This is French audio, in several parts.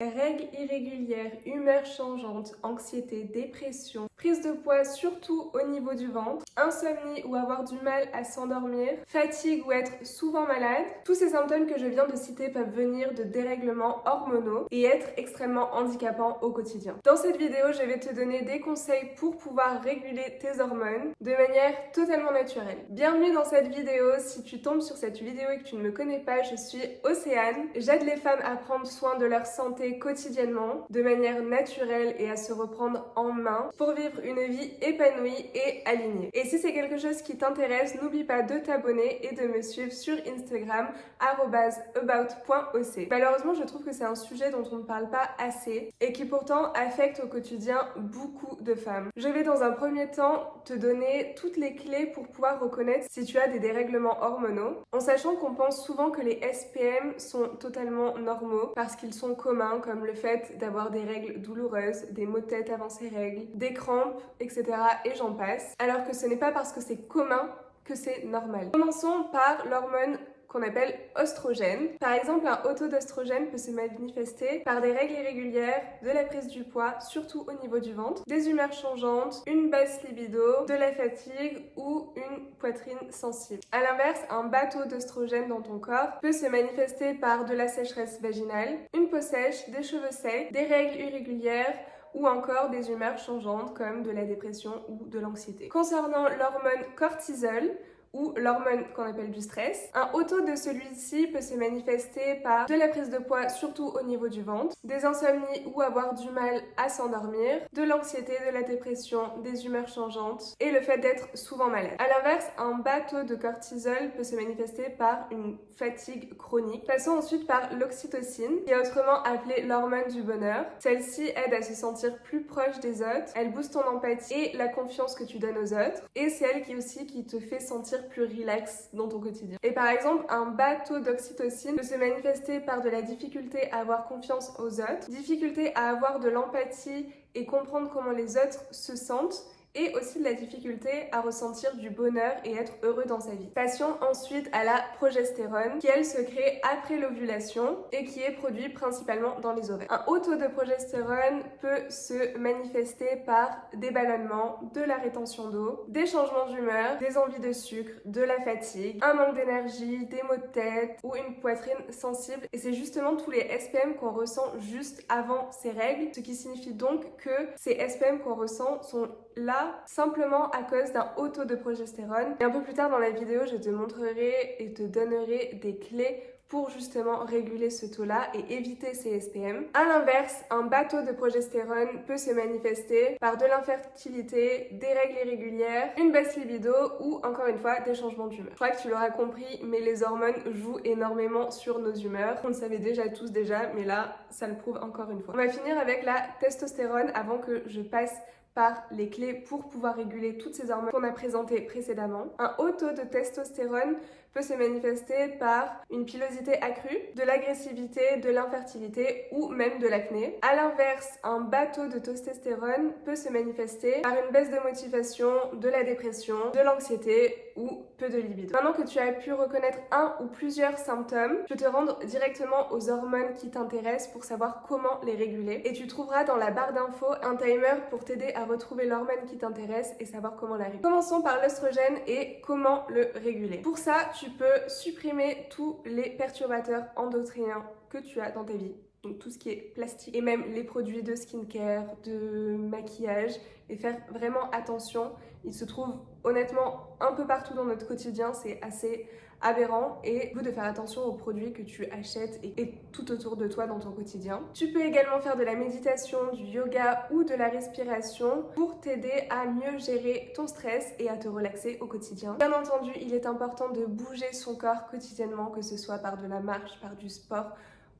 Règles irrégulières, humeur changeante, anxiété, dépression, prise de poids surtout au niveau du ventre, insomnie ou avoir du mal à s'endormir, fatigue ou être souvent malade. Tous ces symptômes que je viens de citer peuvent venir de dérèglements hormonaux et être extrêmement handicapants au quotidien. Dans cette vidéo, je vais te donner des conseils pour pouvoir réguler tes hormones de manière totalement naturelle. Bienvenue dans cette vidéo. Si tu tombes sur cette vidéo et que tu ne me connais pas, je suis Océane. J'aide les femmes à prendre soin de leur santé quotidiennement, de manière naturelle et à se reprendre en main pour vivre une vie épanouie et alignée. Et si c'est quelque chose qui t'intéresse, n'oublie pas de t'abonner et de me suivre sur Instagram @about.oc. Malheureusement, je trouve que c'est un sujet dont on ne parle pas assez et qui pourtant affecte au quotidien beaucoup de femmes. Je vais dans un premier temps te donner toutes les clés pour pouvoir reconnaître si tu as des dérèglements hormonaux, en sachant qu'on pense souvent que les SPM sont totalement normaux parce qu'ils sont communs, comme le fait d'avoir des règles douloureuses, des maux de tête avant ces règles, des crampes, etc. et j'en passe, alors que ce n'est pas parce que c'est commun que c'est normal. Commençons par l'hormone qu'on appelle oestrogène. Par exemple, un haut taux d'oestrogène peut se manifester par des règles irrégulières, de la prise du poids, surtout au niveau du ventre, des humeurs changeantes, une basse libido, de la fatigue ou une poitrine sensible. À l'inverse, un bas taux d'oestrogène dans ton corps peut se manifester par de la sécheresse vaginale, une peau sèche, des cheveux secs, des règles irrégulières, ou encore des humeurs changeantes comme de la dépression ou de l'anxiété. Concernant l'hormone cortisol, ou l'hormone qu'on appelle du stress. Un haut taux de celui-ci peut se manifester par de la prise de poids, surtout au niveau du ventre, des insomnies ou avoir du mal à s'endormir, de l'anxiété, de la dépression, des humeurs changeantes et le fait d'être souvent malade. À l'inverse, un bas taux de cortisol peut se manifester par une fatigue chronique. Passons ensuite par l'oxytocine, qui est autrement appelée l'hormone du bonheur. Celle-ci aide à se sentir plus proche des autres, elle booste ton empathie et la confiance que tu donnes aux autres, et c'est elle qui te fait sentir plus relax dans ton quotidien. Et par exemple, un bas taux d'oxytocine peut se manifester par de la difficulté à avoir confiance aux autres, difficulté à avoir de l'empathie et comprendre comment les autres se sentent, et aussi de la difficulté à ressentir du bonheur et être heureux dans sa vie. Passons ensuite à la progestérone, qui elle se crée après l'ovulation et qui est produite principalement dans les ovaires. Un haut taux de progestérone peut se manifester par des ballonnements, de la rétention d'eau, des changements d'humeur, des envies de sucre, de la fatigue, un manque d'énergie, des maux de tête ou une poitrine sensible. Et c'est justement tous les SPM qu'on ressent juste avant ces règles, ce qui signifie donc que ces SPM qu'on ressent sont là simplement à cause d'un haut taux de progestérone. Et un peu plus tard dans la vidéo, je te montrerai et te donnerai des clés pour justement réguler ce taux-là et éviter ces SPM. À l'inverse, un bas taux de progestérone peut se manifester par de l'infertilité, des règles irrégulières, une basse libido ou encore une fois des changements d'humeur. Je crois que tu l'auras compris, mais les hormones jouent énormément sur nos humeurs. On le savait tous déjà, mais là, ça le prouve encore une fois. On va finir avec la testostérone avant que je passe par les clés pour pouvoir réguler toutes ces hormones qu'on a présentées précédemment. Un haut taux de testostérone peut se manifester par une pilosité accrue, de l'agressivité, de l'infertilité ou même de l'acné. À l'inverse, un bas taux de testostérone peut se manifester par une baisse de motivation, de la dépression, de l'anxiété ou peu de libido. Maintenant que tu as pu reconnaître un ou plusieurs symptômes, je vais te rendre directement aux hormones qui t'intéressent pour savoir comment les réguler. Et tu trouveras dans la barre d'infos un timer pour t'aider à retrouver l'hormone qui t'intéresse et savoir comment la réguler. Commençons par l'œstrogène et comment le réguler. Pour ça, tu peux supprimer tous les perturbateurs endocriniens que tu as dans ta vie. Donc tout ce qui est plastique et même les produits de skincare, de maquillage, et faire vraiment attention. Ils se trouvent honnêtement un peu partout dans notre quotidien, c'est assez aberrant, et vous de faire attention aux produits que tu achètes et tout autour de toi dans ton quotidien. Tu peux également faire de la méditation, du yoga ou de la respiration pour t'aider à mieux gérer ton stress et à te relaxer au quotidien. Bien entendu, il est important de bouger son corps quotidiennement, que ce soit par de la marche, par du sport,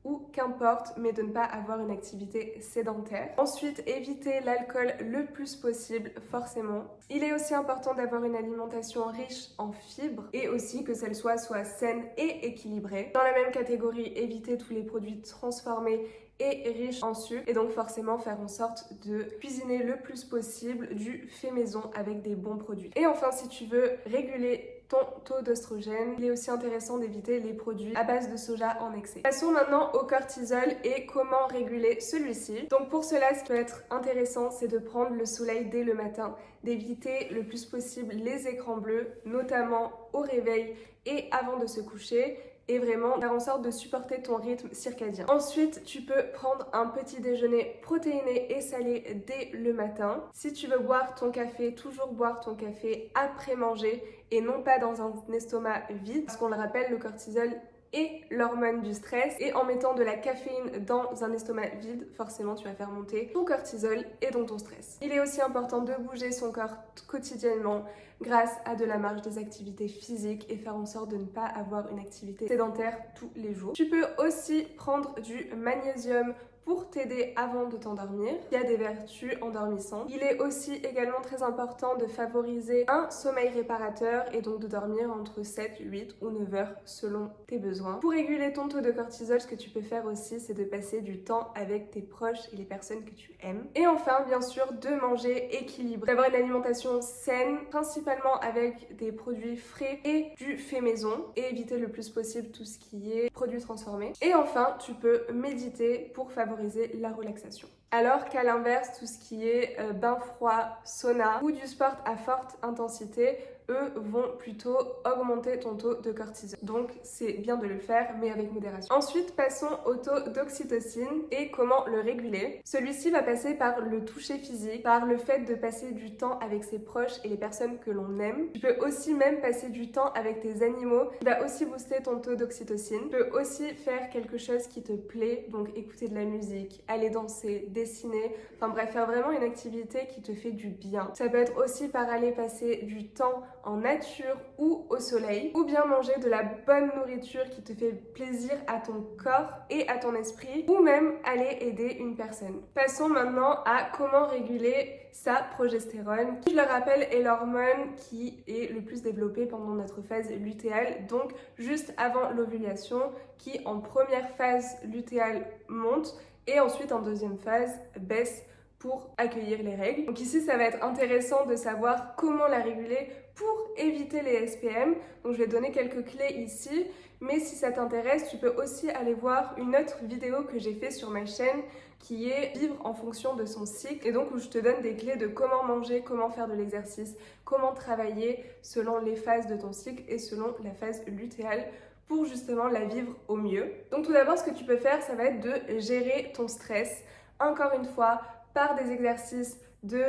ou qu'importe, mais de ne pas avoir une activité sédentaire. Ensuite, éviter l'alcool le plus possible, forcément. Il est aussi important d'avoir une alimentation riche en fibres et aussi que celle soit saine et équilibrée. Dans la même catégorie, éviter tous les produits transformés et riches en sucre, et donc forcément faire en sorte de cuisiner le plus possible du fait maison avec des bons produits. Et enfin, si tu veux réguler ton taux d'oestrogène. Il est aussi intéressant d'éviter les produits à base de soja en excès. Passons maintenant au cortisol et comment réguler celui-ci. Donc pour cela, ce qui peut être intéressant, c'est de prendre le soleil dès le matin, d'éviter le plus possible les écrans bleus, notamment au réveil et avant de se coucher, et vraiment faire en sorte de supporter ton rythme circadien. Ensuite, tu peux prendre un petit déjeuner protéiné et salé dès le matin. Si tu veux boire ton café, toujours boire ton café après manger et non pas dans un estomac vide, parce qu'on le rappelle, le cortisol et l'hormone du stress, et en mettant de la caféine dans un estomac vide, forcément tu vas faire monter ton cortisol et donc ton stress. Il est aussi important de bouger son corps quotidiennement grâce à de la marche, des activités physiques et faire en sorte de ne pas avoir une activité sédentaire tous les jours. Tu peux aussi prendre du magnésium pour t'aider avant de t'endormir. Il y a des vertus endormissantes. Il est aussi également très important de favoriser un sommeil réparateur et donc de dormir entre 7, 8 ou 9 heures selon tes besoins. Pour réguler ton taux de cortisol, ce que tu peux faire aussi, c'est de passer du temps avec tes proches et les personnes que tu aimes. Et enfin, bien sûr, de manger équilibré. D'avoir une alimentation saine, principalement avec des produits frais et du fait maison, et éviter le plus possible tout ce qui est produits transformés. Et enfin, tu peux méditer pour favoriser la relaxation. Alors qu'à l'inverse, tout ce qui est bain froid, sauna ou du sport à forte intensité, eux vont plutôt augmenter ton taux de cortisol. Donc c'est bien de le faire, mais avec modération. Ensuite, passons au taux d'oxytocine et comment le réguler. Celui-ci va passer par le toucher physique, par le fait de passer du temps avec ses proches et les personnes que l'on aime. Tu peux aussi même passer du temps avec tes animaux, qui va aussi booster ton taux d'oxytocine. Tu peux aussi faire quelque chose qui te plaît, donc écouter de la musique, aller danser, dessiner, enfin bref, faire vraiment une activité qui te fait du bien. Ça peut être aussi par aller passer du temps en nature ou au soleil, ou bien manger de la bonne nourriture qui te fait plaisir à ton corps et à ton esprit, ou même aller aider une personne. Passons maintenant à comment réguler sa progestérone, qui, je le rappelle, est l'hormone qui est le plus développée pendant notre phase lutéale, donc juste avant l'ovulation, qui en première phase lutéale monte et ensuite en deuxième phase baisse pour accueillir les règles. Donc ici, ça va être intéressant de savoir comment la réguler pour éviter les SPM. Donc je vais donner quelques clés ici, mais si ça t'intéresse, tu peux aussi aller voir une autre vidéo que j'ai fait sur ma chaîne qui est vivre en fonction de son cycle, et donc où je te donne des clés de comment manger, comment faire de l'exercice, comment travailler selon les phases de ton cycle et selon la phase lutéale pour justement la vivre au mieux. Donc tout d'abord, ce que tu peux faire, ça va être de gérer ton stress, encore une fois, par des exercices de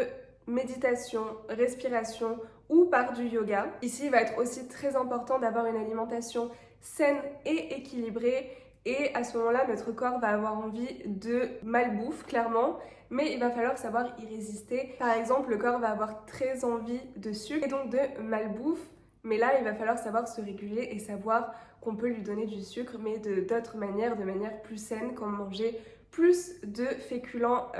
méditation, respiration ou par du yoga. Ici, il va être aussi très important d'avoir une alimentation saine et équilibrée, et à ce moment-là, notre corps va avoir envie de malbouffe, clairement, mais il va falloir savoir y résister. Par exemple, le corps va avoir très envie de sucre et donc de malbouffe, mais là, il va falloir savoir se réguler et savoir qu'on peut lui donner du sucre, mais d'autres manières, de manière plus saine, comme manger plus de féculents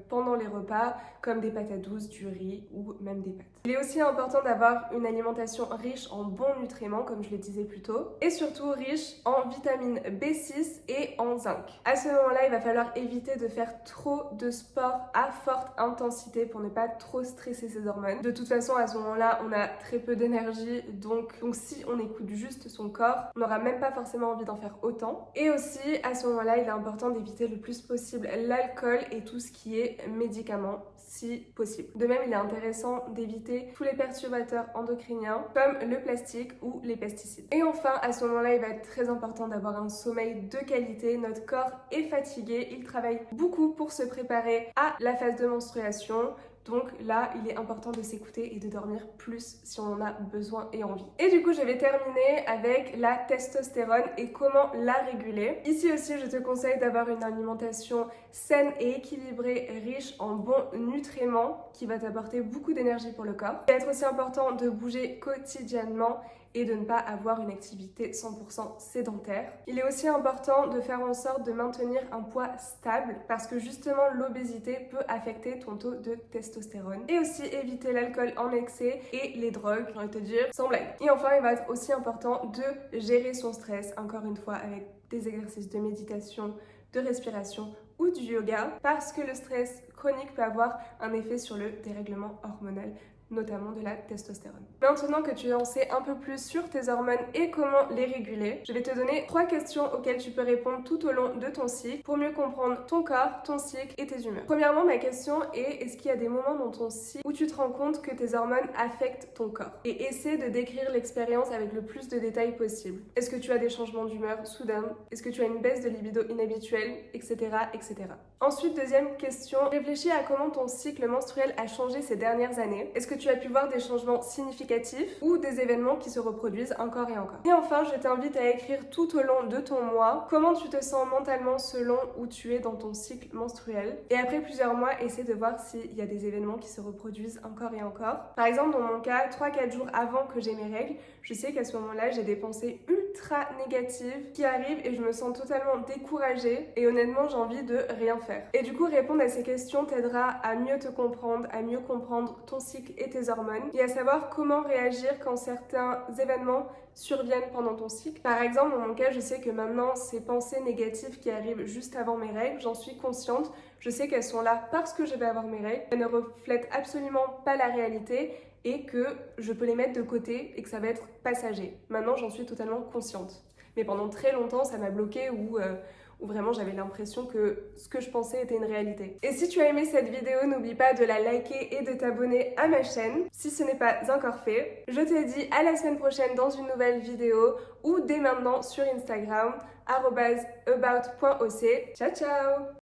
pendant les repas, comme des patates douces, du riz ou même des pâtes. Il est aussi important d'avoir une alimentation riche en bons nutriments, comme je le disais plus tôt, et surtout riche en vitamine B6 et en zinc. À ce moment-là, il va falloir éviter de faire trop de sport à forte intensité pour ne pas trop stresser ses hormones. De toute façon, à ce moment-là, on a très peu d'énergie, donc si on écoute juste son corps, on n'aura même pas forcément envie d'en faire autant. Et aussi, à ce moment-là, il est important d'éviter le plus possible l'alcool et tout ce qui est médicaments, si possible. De même, il est intéressant d'éviter tous les perturbateurs endocriniens comme le plastique ou les pesticides. Et enfin, à ce moment-là, il va être très important d'avoir un sommeil de qualité. Notre corps est fatigué, il travaille beaucoup pour se préparer à la phase de menstruation. Donc là, il est important de s'écouter et de dormir plus si on en a besoin et envie. Et du coup, je vais terminer avec la testostérone et comment la réguler. Ici aussi, je te conseille d'avoir une alimentation saine et équilibrée, riche en bons nutriments, qui va t'apporter beaucoup d'énergie pour le corps. Il va être aussi important de bouger quotidiennement et de ne pas avoir une activité 100% sédentaire. Il est aussi important de faire en sorte de maintenir un poids stable, parce que justement l'obésité peut affecter ton taux de testostérone. Et aussi éviter l'alcool en excès et les drogues, j'ai envie de te dire, sans blague. Et enfin, il va être aussi important de gérer son stress, encore une fois avec des exercices de méditation, de respiration ou du yoga, parce que le stress chronique peut avoir un effet sur le dérèglement hormonal notamment de la testostérone. Maintenant que tu en sais un peu plus sur tes hormones et comment les réguler, je vais te donner 3 questions auxquelles tu peux répondre tout au long de ton cycle pour mieux comprendre ton corps, ton cycle et tes humeurs. Premièrement, ma question est, est-ce qu'il y a des moments dans ton cycle où tu te rends compte que tes hormones affectent ton corps? Et essaie de décrire l'expérience avec le plus de détails possible. Est-ce que tu as des changements d'humeur soudains? Est-ce que tu as une baisse de libido inhabituelle, etc., etc. Ensuite, deuxième question, réfléchis à comment ton cycle menstruel a changé ces dernières années. Est-ce que tu as pu voir des changements significatifs ou des événements qui se reproduisent encore et encore? Et enfin, je t'invite à écrire tout au long de ton mois comment tu te sens mentalement selon où tu es dans ton cycle menstruel. Et après plusieurs mois, essaie de voir s'il y a des événements qui se reproduisent encore et encore. Par exemple, dans mon cas, 3-4 jours avant que j'ai mes règles, je sais qu'à ce moment-là, j'ai des pensées ultra négatives qui arrivent et je me sens totalement découragée et honnêtement, j'ai envie de rien faire. Et du coup, répondre à ces questions t'aidera à mieux te comprendre, à mieux comprendre ton cycle et tes hormones et à savoir comment réagir quand certains événements surviennent pendant ton cycle. Par exemple, dans mon cas, je sais que maintenant, ces pensées négatives qui arrivent juste avant mes règles, j'en suis consciente. Je sais qu'elles sont là parce que je vais avoir mes règles. Elles ne reflètent absolument pas la réalité et que je peux les mettre de côté et que ça va être passager. Maintenant, j'en suis totalement consciente. Mais pendant très longtemps, ça m'a bloquée ou vraiment j'avais l'impression que ce que je pensais était une réalité. Et si tu as aimé cette vidéo, n'oublie pas de la liker et de t'abonner à ma chaîne si ce n'est pas encore fait. Je te dis à la semaine prochaine dans une nouvelle vidéo ou dès maintenant sur Instagram @about.oc. Ciao ciao.